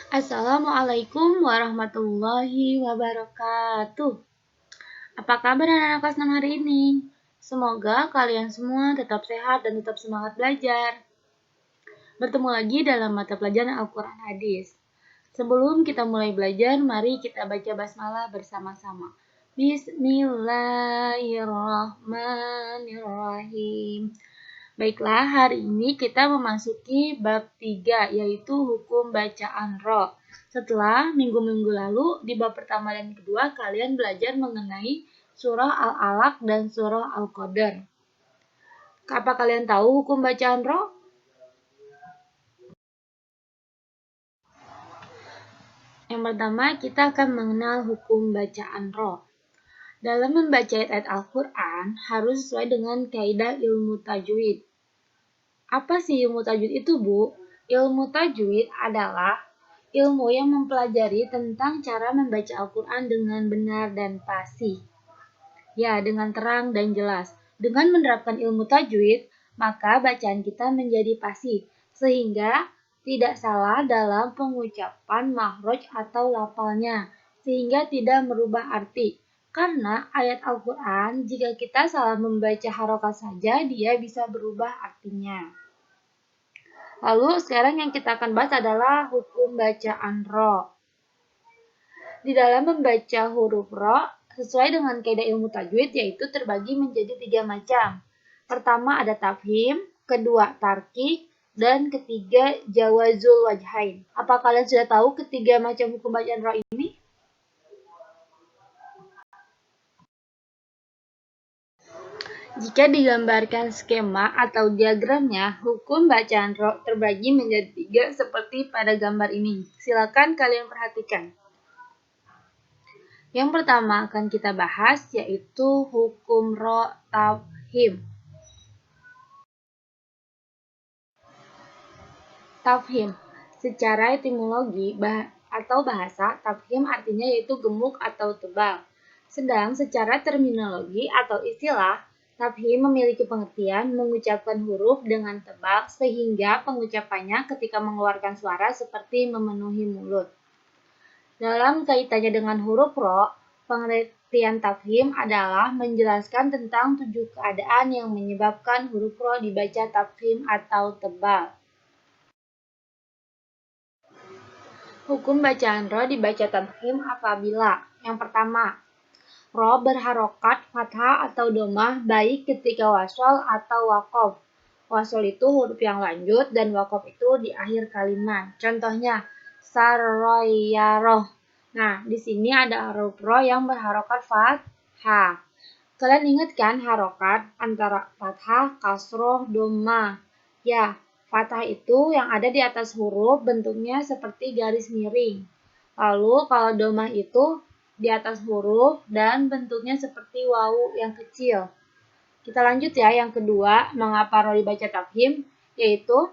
Assalamualaikum warahmatullahi wabarakatuh. Apa kabar anak-anak kelas 6 hari ini? Semoga kalian semua tetap sehat dan tetap semangat belajar. Bertemu lagi dalam mata pelajaran Al-Quran Hadis. Sebelum kita mulai belajar, mari kita baca basmalah bersama-sama. Bismillahirrahmanirrahim. Baiklah, hari ini kita memasuki bab 3, yaitu hukum bacaan ro. Setelah minggu-minggu lalu, di bab pertama dan kedua, kalian belajar mengenai surah Al-Alaq dan surah Al-Qadar. Apa kalian tahu hukum bacaan ro? Yang pertama, kita akan mengenal hukum bacaan ro. Dalam membaca ayat Al-Quran, harus sesuai dengan kaidah ilmu tajwid. Apa sih ilmu tajwid itu, Bu? Ilmu tajwid adalah ilmu yang mempelajari tentang cara membaca Al-Quran dengan benar dan fasih. Ya, dengan terang dan jelas. Dengan menerapkan ilmu tajwid, maka bacaan kita menjadi fasih, sehingga tidak salah dalam pengucapan makhraj atau lafalnya, sehingga tidak merubah arti. Karena ayat Al-Quran, jika kita salah membaca harokat saja, dia bisa berubah artinya. Lalu sekarang yang kita akan bahas adalah hukum bacaan ro. Di dalam membaca huruf ro, sesuai dengan kaidah ilmu tajwid, yaitu terbagi menjadi 3 macam. Pertama ada tafhim, kedua tarkik, dan ketiga jawazul wajhain. Apa kalian sudah tahu ketiga macam hukum bacaan ro ini? Jika digambarkan skema atau diagramnya, hukum bacaan ro terbagi menjadi 3 seperti pada gambar ini. Silakan kalian perhatikan. Yang pertama akan kita bahas yaitu hukum ro tafhim. Tafhim. Secara etimologi atau bahasa, tafhim artinya yaitu gemuk atau tebal. Sedang secara terminologi atau istilah, tafhim memiliki pengertian mengucapkan huruf dengan tebal sehingga pengucapannya ketika mengeluarkan suara seperti memenuhi mulut. Dalam kaitannya dengan huruf ro, pengertian tafhim adalah menjelaskan tentang 7 keadaan yang menyebabkan huruf ro dibaca tafhim atau tebal. Hukum bacaan ro dibaca tafhim apabila yang pertama, ro berharokat fathah atau domah baik ketika wasol atau wakof. Wasol itu huruf yang lanjut dan wakof itu di akhir kalimat. Contohnya, sarroyaroh. Nah, di sini ada huruf ro yang berharokat fathah. Kalian ingat kan harokat antara fathah, kasroh, domah? Ya, fathah itu yang ada di atas huruf bentuknya seperti garis miring. Lalu kalau domah itu di atas huruf dan bentuknya seperti wawu yang kecil. Kita lanjut ya, yang kedua, mengapa ro dibaca tafhim, yaitu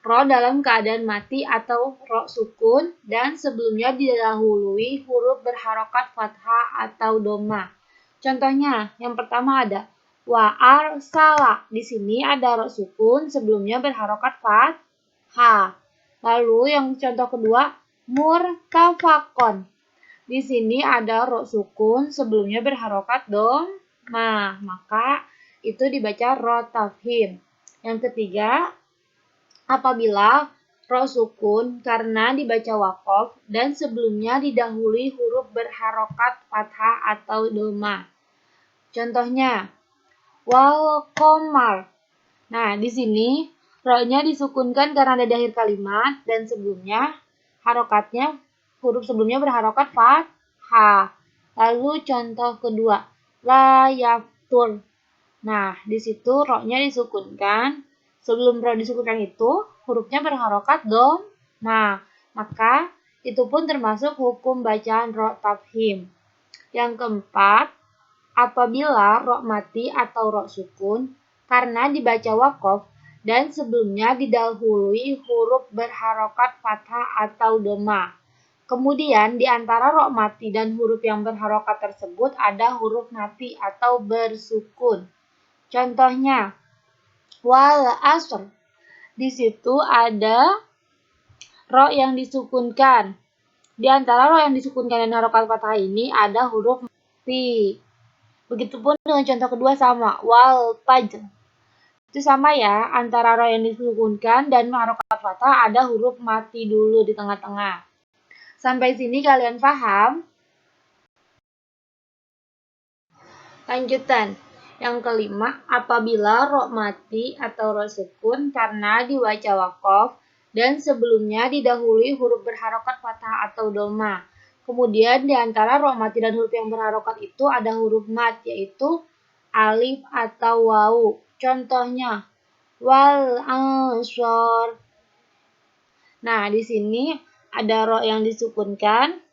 ro dalam keadaan mati atau ro sukun dan sebelumnya didahului huruf berharokat fathah atau domah. Contohnya, yang pertama ada wa arsala. Di sini ada ro sukun sebelumnya berharokat fathah. Lalu yang contoh kedua, murtafakon. Di sini ada ro sukun sebelumnya berharokat domah, maka itu dibaca ro tafhim. Yang ketiga, apabila ro sukun karena dibaca wakof dan sebelumnya didahului huruf berharokat fathah atau domah. Contohnya, wal komar. Nah, di sini ro-nya disukunkan karena ada di akhir kalimat dan sebelumnya harokatnya huruf sebelumnya berharokat fathah. Lalu contoh kedua, la yaftur. Nah, di situ ro-nya disukunkan. Sebelum ro disukunkan itu, hurufnya berharokat domah. Maka itu pun termasuk hukum bacaan ro tafhim. Yang keempat, apabila ro mati atau ro sukun karena dibaca wakof dan sebelumnya didahului huruf berharokat fathah atau domah. Kemudian di antara ro mati dan huruf yang berharokat tersebut ada huruf mati atau bersukun. Contohnya, wal asr. Di situ ada ro yang disukunkan. Di antara ro yang disukunkan dan harokat fathah ini ada huruf mati. Begitupun dengan contoh kedua sama, wal fajr. Itu sama ya, antara ro yang disukunkan dan harokat fathah ada huruf mati dulu di tengah-tengah. Sampai sini kalian paham? Lanjutan. Yang kelima, apabila ro mati atau ro sukun karena dibaca wakof dan sebelumnya didahului huruf berharokat fathah atau doma. Kemudian di antara ro mati dan huruf yang berharokat itu ada huruf mat, yaitu alif atau wawu. Contohnya, wal ansor. Nah, di sini ada ro yang disukunkan.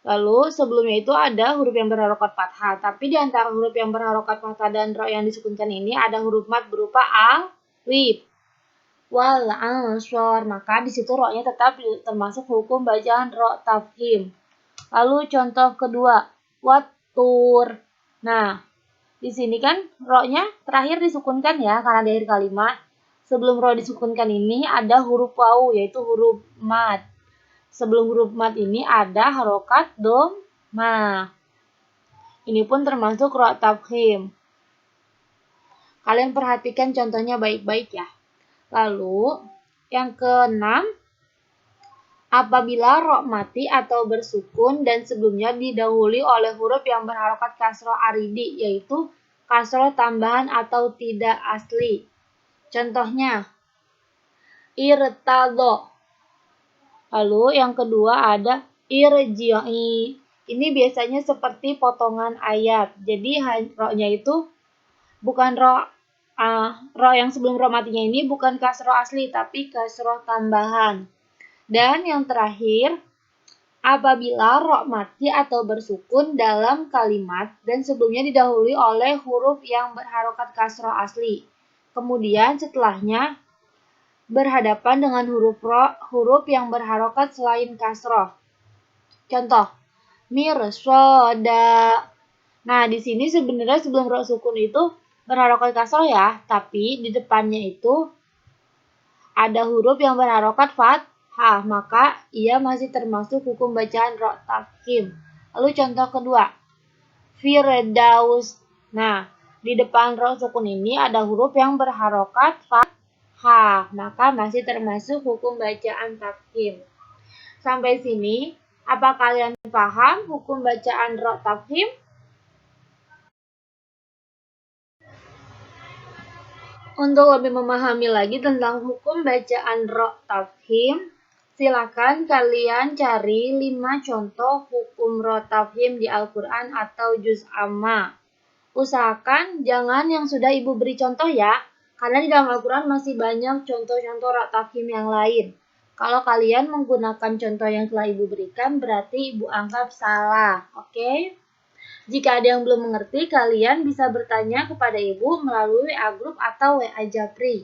Lalu sebelumnya itu ada huruf yang berharokat fathah, tapi di antara huruf yang berharokat fathah dan ro yang disukunkan ini ada huruf mat berupa alif. Wal ansor, maka di situ ro-nya tetap termasuk hukum bacaan ro tafhim. Lalu contoh kedua, watur. Nah, di sini kan ro-nya terakhir disukunkan ya karena di akhir kalimat. Sebelum ro disukunkan ini ada huruf wawu yaitu huruf mat. Sebelum huruf mat ini ada harokat doma. Ini pun termasuk ro tafhim. Kalian perhatikan contohnya baik-baik ya. Lalu, yang keenam, apabila ro mati atau bersukun dan sebelumnya didahului oleh huruf yang berharokat kasroh aridi, yaitu kasroh tambahan atau tidak asli. Contohnya, irtado. Lalu yang kedua ada irji'i. Ini biasanya seperti potongan ayat. Jadi ro-nya itu bukan ro yang sebelum ro matinya ini bukan kasroh asli tapi kasroh tambahan. Dan yang terakhir, apabila ro mati atau bersukun dalam kalimat dan sebelumnya didahului oleh huruf yang berharokat kasroh asli. Kemudian setelahnya berhadapan dengan huruf yang berharokat selain kasroh. Contoh, mirsoda. Nah, di sini sebenarnya sebelum ro sukun itu berharokat kasroh ya, tapi di depannya itu ada huruf yang berharokat fathah, maka ia masih termasuk hukum bacaan ro tafhim. Lalu contoh kedua, firdaus. Nah, di depan ro sukun ini ada huruf yang berharokat fathah, maka masih termasuk hukum bacaan tafhim. Sampai sini, apa kalian paham hukum bacaan ro tafhim? Untuk lebih memahami lagi tentang hukum bacaan ro tafhim, silakan kalian cari 5 contoh hukum ro tafhim di Al-Quran atau juz amma. Usahakan jangan yang sudah ibu beri contoh ya, karena di dalam Al-Quran masih banyak contoh-contoh ro tafhim yang lain. Kalau kalian menggunakan contoh yang telah ibu berikan, berarti ibu anggap salah, oke? Jika ada yang belum mengerti, kalian bisa bertanya kepada ibu melalui WA Group atau WA Japri.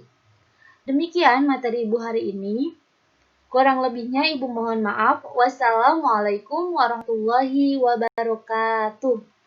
Demikian materi ibu hari ini. Kurang lebihnya ibu mohon maaf. Wassalamualaikum warahmatullahi wabarakatuh.